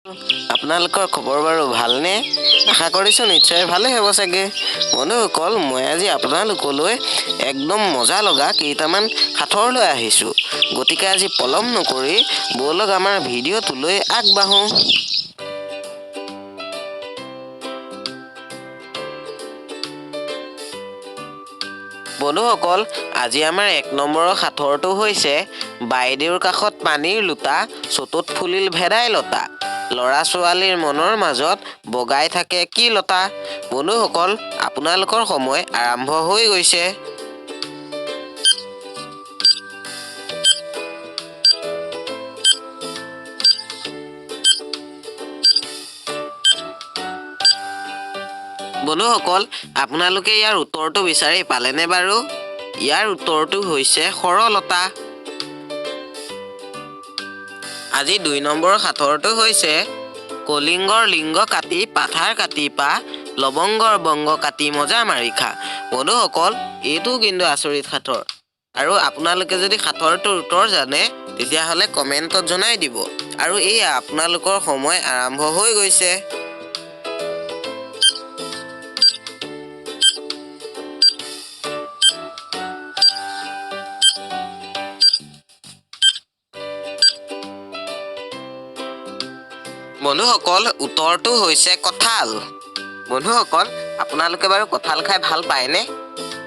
আপোনালোকৰ খবৰ বাৰু ভালনে? আশা কৰিছোঁ নিশ্চয় ভালে হ'ব চাগে। বন্ধুসকল, মই আজি আপোনালোকলৈ একদম মজা লগা কেইটামান সাঁথৰ লৈ আহিছোঁ। গতিকে আজি পলম নকৰি ব'লক আমাৰ ভিডিঅ'টোলৈ আগবাঢ়োঁ। বন্ধুসকল, আজি আমাৰ 1 নম্বৰৰ সাঁথৰটো হৈছে বাইদেউৰ কাষত পানীৰ লোটা, চটত ফুলিল ভেদাইলতা। ল'ৰা ছোৱালীৰ মনৰ মাজত বগাই থাকে কি লতা। বন্ধুসকল, আপোনালোকৰ সময় আৰম্ভ হৈ গৈছে। বন্ধুসকল, আপোনালোকে ইয়াৰ উত্তৰটো বিচাৰি পালেনে বাৰু? ইয়াৰ উত্তৰটো হৈছে সৰলতা। আজি 2 নম্বৰৰ সাঁথৰটো হৈছে কলিংগৰ লিংগ কাটি পাথাৰ কাটি পা, লবংগৰ বংগ কাটি মজা মাৰি খা। বন্ধুসকল, এইটো কিন্তু আচৰিত সাঁথৰ। আৰু আপোনালোকে যদি সাঁথৰটোৰ উত্তৰ জানে তেতিয়াহ'লে কমেণ্টত জনাই দিব। আৰু এয়া আপোনালোকৰ সময় আৰম্ভ হৈ গৈছে। বন্ধুসকল, উত্তৰটো হৈছে কঁঠাল। বন্ধুসকল, আপোনালোকে বাৰু কঁঠাল খাই ভাল পায়নে?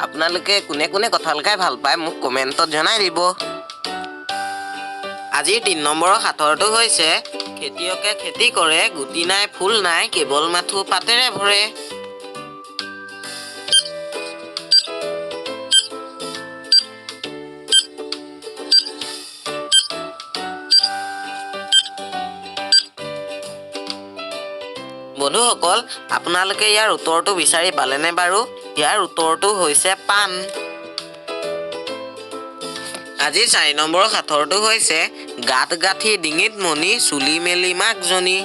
আপোনালোকে কোনে কোনে কঁঠাল খাই ভাল পায় মোক কমেণ্টত জনাই দিব। আজিৰ 3 নম্বৰৰ সাঁথৰটো হৈছে খেতিয়কে খেতি কৰে, গুটি নাই ফুল নাই, কেৱল মাথো পাতেৰে ভৰে। বন্ধুসকল, আপোনালোকে ইয়াৰ উত্তৰটো বিচাৰি পালেনে বাৰু? ইয়াৰ উত্তৰটো হৈছে পাণ। আজি 4 নম্বৰৰ সাঁথৰটো হৈছে গাঁত গাঁঠি ডিঙিত মণি, চুলি মেলি মাকজনী।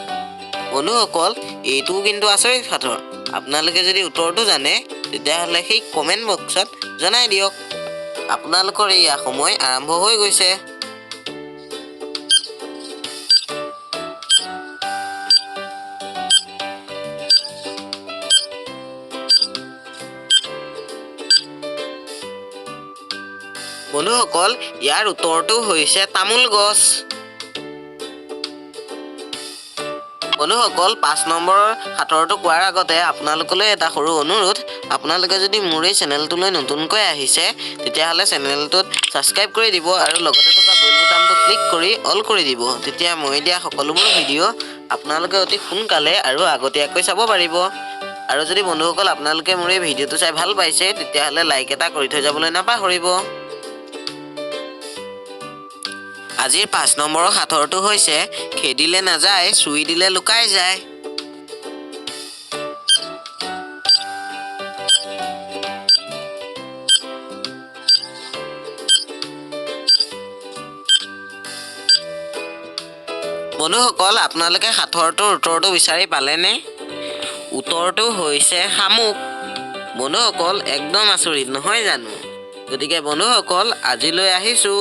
বন্ধুসকল, এইটোও কিন্তু আচৰিত সাঁথৰ। আপোনালোকে যদি উত্তৰটো জানে তেতিয়াহ'লে সেই কমেণ্ট বক্সত জনাই দিয়ক। আপোনালোকৰ এয়া সময় আৰম্ভ হৈ গৈছে। বন্ধুসকল, ইয়াৰ উত্তৰটো হৈছে তামোল গছ। বন্ধুসকল, 5 নম্বৰৰ সাঁথৰটো কোৱাৰ আগতে আপোনালোকলৈ এটা সৰু অনুৰোধ। আপোনালোকে যদি মোৰ এই চেনেলটোলৈ নতুনকৈ আহিছে তেতিয়াহ'লে চেনেলটোত ছাবস্ক্ৰাইব কৰি দিব আৰু লগতে থকা বেল বুটামটো ক্লিক কৰি অল কৰি দিব। তেতিয়া মই দিয়া সকলোবোৰ ভিডিঅ' আপোনালোকে অতি সোনকালে আৰু আগতীয়াকৈ চাব পাৰিব। আৰু যদি বন্ধুসকল আপোনালোকে মোৰ এই ভিডিঅ'টো চাই ভাল পাইছে তেতিয়াহ'লে লাইক এটা কৰি থৈ যাবলৈ নাপাহৰিব। আজিৰ 5 নম্বৰৰ সাঁথৰটো হৈছে খেদিলে নাযায়, চুই দিলে লুকাই যায়। বন্ধুসকল, আপোনালোকে সাঁথৰটোৰ উত্তৰটো বিচাৰি পালেনে? উত্তৰটো হৈছে শামুক। বন্ধুসকল, একদম আচৰিত নহয় জানো? গতিকে বন্ধুসকল, আজিলৈ আহিছোঁ।